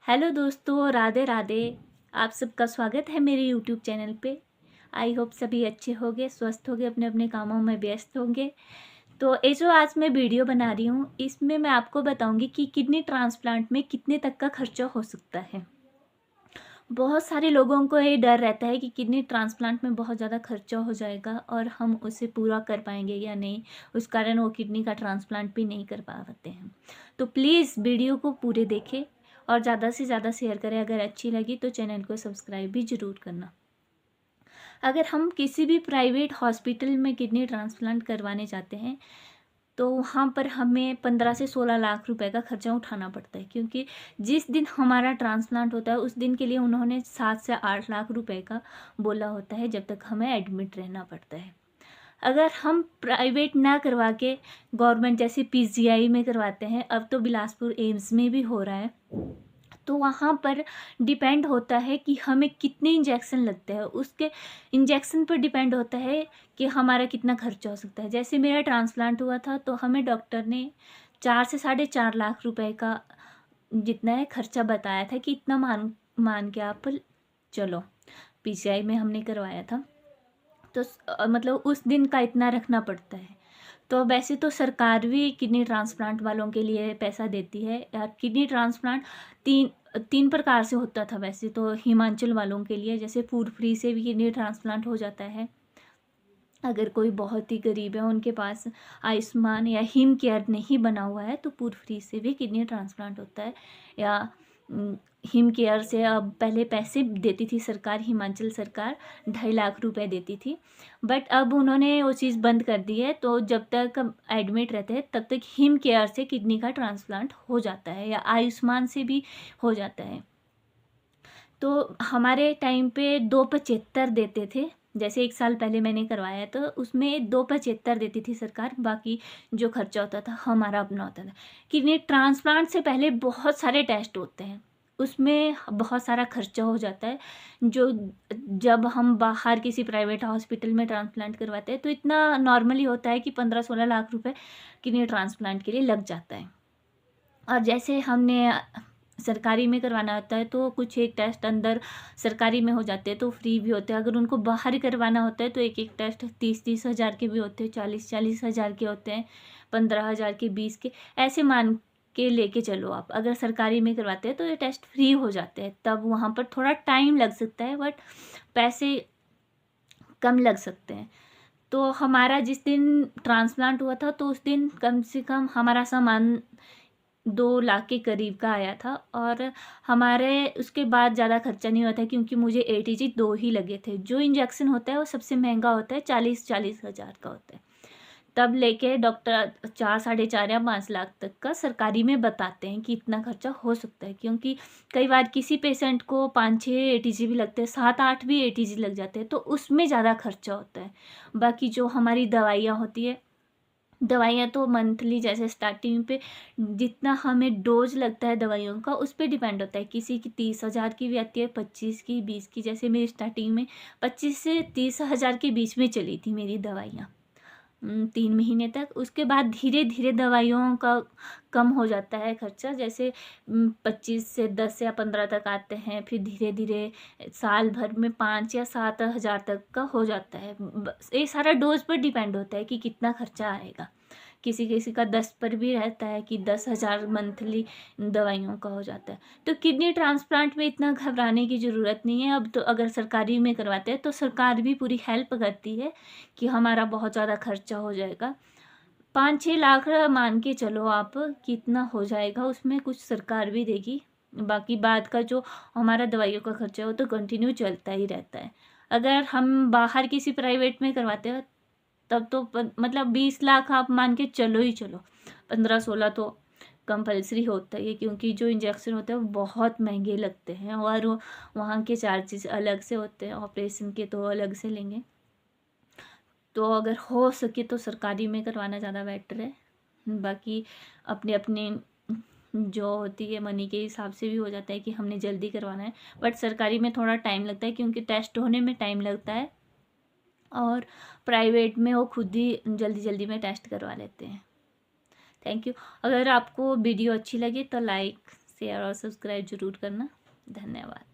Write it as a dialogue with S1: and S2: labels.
S1: Hello दोस्तों, राधे राधे। आप सबका स्वागत है मेरे यूट्यूब चैनल पे। आई होप सभी अच्छे होंगे, स्वस्थ होंगे, अपने अपने कामों में व्यस्त होंगे। तो ये जो आज मैं वीडियो बना रही हूँ, इसमें मैं आपको बताऊंगी कि किडनी ट्रांसप्लांट में कितने तक का खर्चा हो सकता है। बहुत सारे लोगों को ये डर रहता है कि किडनी ट्रांसप्लांट में बहुत ज़्यादा खर्चा हो जाएगा और हम उसे पूरा कर पाएंगे या नहीं, उस कारण वो किडनी का ट्रांसप्लांट भी नहीं कर पाते हैं। तो प्लीज़ वीडियो को पूरे देखें और ज़्यादा से ज़्यादा शेयर करें। अगर अच्छी लगी तो चैनल को सब्सक्राइब भी ज़रूर करना। अगर हम किसी भी प्राइवेट हॉस्पिटल में किडनी ट्रांसप्लांट करवाने जाते हैं तो वहाँ पर हमें 15 से 16 लाख रुपए का खर्चा उठाना पड़ता है, क्योंकि जिस दिन हमारा ट्रांसप्लांट होता है उस दिन के लिए उन्होंने 7 से 8 लाख रुपए का बोला होता है, जब तक हमें एडमिट रहना पड़ता है। अगर हम प्राइवेट ना करवा के गवर्नमेंट जैसे पीजीआई में करवाते हैं, अब तो बिलासपुर एम्स में भी हो रहा है, तो वहाँ पर डिपेंड होता है कि हमें कितने इंजेक्शन लगते हैं। उसके इंजेक्शन पर डिपेंड होता है कि हमारा कितना खर्चा हो सकता है। जैसे मेरा ट्रांसप्लांट हुआ था तो हमें डॉक्टर ने 4 से 4.5 लाख रुपए का जितना है खर्चा बताया था कि इतना मान मान के आप चलो। पीजीआई में हमने करवाया था तो मतलब उस दिन का इतना रखना पड़ता है। तो वैसे तो सरकार भी किडनी ट्रांसप्लांट वालों के लिए पैसा देती है। यार, किडनी ट्रांसप्लांट तीन तीन प्रकार से होता था वैसे तो हिमाचल वालों के लिए। जैसे फूड फ्री से भी किडनी ट्रांसप्लांट हो जाता है। अगर कोई बहुत ही गरीब है, उनके पास आयुष्मान या हिम केयर नहीं बना हुआ है, तो फूड फ्री से भी किडनी ट्रांसप्लांट होता है। या हिम केयर से अब पहले पैसे देती थी सरकार, हिमाचल सरकार 2.5 लाख रुपए देती थी, बट अब उन्होंने वो चीज़ बंद कर दी है। तो जब तक एडमिट रहते हैं तब तक हिम केयर से किडनी का ट्रांसप्लांट हो जाता है या आयुष्मान से भी हो जाता है। तो हमारे टाइम पे 2.75 देते थे। जैसे 1 साल पहले मैंने करवाया तो उसमें 2.75 देती थी सरकार, बाकी जो खर्चा होता था हमारा अपना होता था। किडनी ट्रांसप्लांट से पहले बहुत सारे टेस्ट होते हैं, उसमें बहुत सारा खर्चा हो जाता है। जो जब हम बाहर किसी प्राइवेट हॉस्पिटल में ट्रांसप्लांट करवाते हैं तो इतना नॉर्मली होता है कि 15-16 लाख रुपए किडनी ट्रांसप्लांट के लिए लग जाता है। और जैसे हमने सरकारी में करवाना होता है तो कुछ एक टेस्ट अंदर सरकारी में हो जाते हैं तो फ्री भी होते हैं। अगर उनको बाहर ही करवाना होता है तो एक एक टेस्ट 30-30 हज़ार के भी होते हैं, 40-40 हज़ार के होते हैं, 15 हज़ार के, 20 के, ऐसे मान के लेके चलो आप। अगर सरकारी में करवाते हैं तो ये टेस्ट फ्री हो जाते हैं, तब वहाँ पर थोड़ा टाइम लग सकता है बट पैसे कम लग सकते हैं। तो हमारा जिस दिन ट्रांसप्लांट हुआ था तो उस दिन कम से कम हमारा सामान 2 लाख के करीब का आया था। और हमारे उसके बाद ज़्यादा खर्चा नहीं हुआ था, क्योंकि मुझे एटीजी 2 ही लगे थे। जो इंजेक्शन होता है वो सबसे महंगा होता है, 40-40 हज़ार का होता है। तब लेके डॉक्टर 4-4.5 या 5 लाख तक का सरकारी में बताते हैं कि इतना खर्चा हो सकता है, क्योंकि कई बार किसी पेशेंट को 5-6 एटीजी भी लगते हैं, 7-8 भी एटीजी लग जाते हैं, तो उसमें ज़्यादा खर्चा होता है। बाकी जो हमारी दवाइयाँ होती है, दवाइयाँ तो मंथली, जैसे स्टार्टिंग पे जितना हमें डोज लगता है दवाइयों का उस पर डिपेंड होता है। किसी की 30 हज़ार की भी आती है, 25 की, 20 की। जैसे मेरी स्टार्टिंग में 25 से 30 हज़ार के बीच में चली थी मेरी दवाइयाँ 3 महीने तक। उसके बाद धीरे धीरे दवाइयों का कम हो जाता है खर्चा। जैसे 25 से 10 या 15 तक आते हैं, फिर धीरे धीरे साल भर में 5 या 7 हज़ार तक का हो जाता है। ये सारा डोज पर डिपेंड होता है कि कितना खर्चा आएगा। किसी किसी का 10 पर भी रहता है कि 10 हज़ार मंथली दवाइयों का हो जाता है। तो किडनी ट्रांसप्लांट में इतना घबराने की ज़रूरत नहीं है। अब तो अगर सरकारी में करवाते हैं तो सरकार भी पूरी हेल्प करती है कि हमारा बहुत ज़्यादा खर्चा हो जाएगा। 5-6 लाख मान के चलो आप, कितना हो जाएगा, उसमें कुछ सरकार भी देगी। बाकी बाद का जो हमारा दवाइयों का खर्चा है वो तो कंटिन्यू चलता ही रहता है। अगर हम बाहर किसी प्राइवेट में करवाते हैं तब तो मतलब 20 लाख आप मान के चलो ही चलो। 15-16 तो कंपलसरी होता ही है, क्योंकि जो इंजेक्शन होते हैं वो बहुत महंगे लगते हैं और वहाँ के चार्जेस अलग से होते हैं, ऑपरेशन के तो अलग से लेंगे। तो अगर हो सके तो सरकारी में करवाना ज़्यादा बेटर है। बाकी अपने अपने जो होती है मनी के हिसाब से भी हो जाता है कि हमने जल्दी करवाना है, बट सरकारी में थोड़ा टाइम लगता है क्योंकि टेस्ट होने में टाइम लगता है, और प्राइवेट में वो खुद ही जल्दी जल्दी में टेस्ट करवा लेते हैं। Thank you. अगर आपको वीडियो अच्छी लगे तो लाइक शेयर और सब्सक्राइब ज़रूर करना। धन्यवाद।